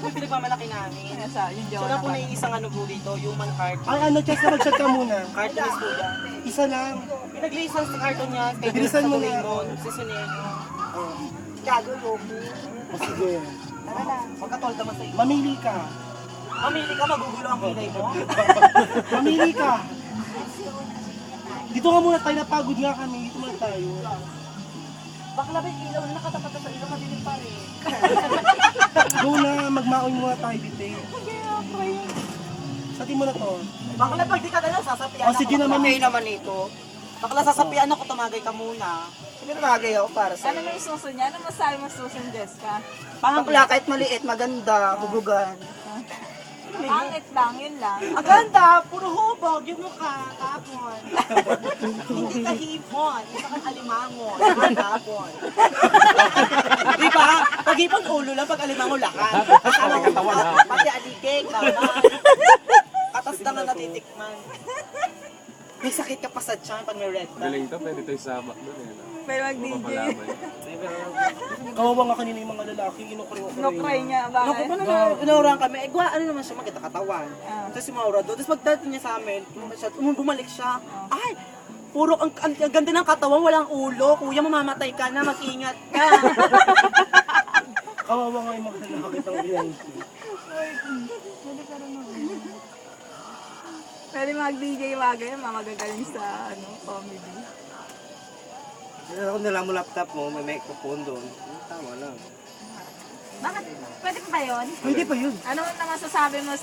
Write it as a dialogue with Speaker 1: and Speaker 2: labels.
Speaker 1: po yung pinagmamalaki namin.
Speaker 2: Yung
Speaker 1: Siya lang po naiisang ano po dito, human cartoon.
Speaker 3: Ay, ano, Chess, na mag-chat ka muna.
Speaker 1: Cartoonist po yan.
Speaker 3: Isa lang.
Speaker 1: Pinag-license sa cartoon niya, kay
Speaker 3: Bilisan mo na.
Speaker 1: Doraemon, si Suneo.
Speaker 3: Oh.
Speaker 1: Gago, Loki.
Speaker 3: O, sige.
Speaker 1: Tara na, magkatol naman sa iyo.
Speaker 3: Mamili ka.
Speaker 1: Mamili ka, magugulo ang kilay mo.
Speaker 3: Mamili ka. Dito nga muna tayo, napagod nga kami. Dito muna tayo.
Speaker 1: Bakla ba yung ilaw na nakatapat sa ilaw, madilim pa rin.
Speaker 3: Go na, magmaon muna tayo dito. Sa mo na to.
Speaker 1: Bakla pag di ka na sasapian
Speaker 3: Oh, sige naman.
Speaker 1: Bakla naman ito. Bakla sasapian ako, tumagay ka muna. Hindi tumagay ako para sa
Speaker 2: Ano may suso niya? Ano masabi mo suso, Jessica?
Speaker 1: Bakla kahit maliit, maganda, hugugan.
Speaker 2: Pangit lang, yun lang.
Speaker 1: Ang ganda, puro hubog yung mukha, tapon. Hindi ka hipon, isa kang alimango, tapon. Di ba? Pag hipon ulo lang, pag alimango lakas. Kasama ko pati aligay, tama. Katas na nga natitikman. May sakit ka pa sa tiyan pag may red tag.
Speaker 4: Galing to, pwede tayo sabak doon eh. No?
Speaker 2: Pero mag-DJ.
Speaker 3: Kawawa nga kanina yung mga lalaki, inukring-ukring.
Speaker 2: No cry niya,
Speaker 1: Naku
Speaker 2: bakit?
Speaker 1: pa naman, inaurang kami. Eh, ano naman siya, maganda katawan.
Speaker 2: Ah.
Speaker 1: Tapos si Maura doon. Tapos pagdating niya sa amin, bumalik siya. Ay, puro ang ganda ng katawan, walang ulo. Kuya, mamamatay ka na, mag-ingat ka.
Speaker 3: Kawawa nga yung mga lalaki ng VIP.
Speaker 2: Pwede mag-DJ bagay, mamagagaling sa comedy.
Speaker 5: Kung nila mo laptop mo, may microphone doon. Tama lang.
Speaker 2: Bakit? Pwede pa ba yun?
Speaker 3: Pwede pa yun.
Speaker 2: Ano naman masasabi mo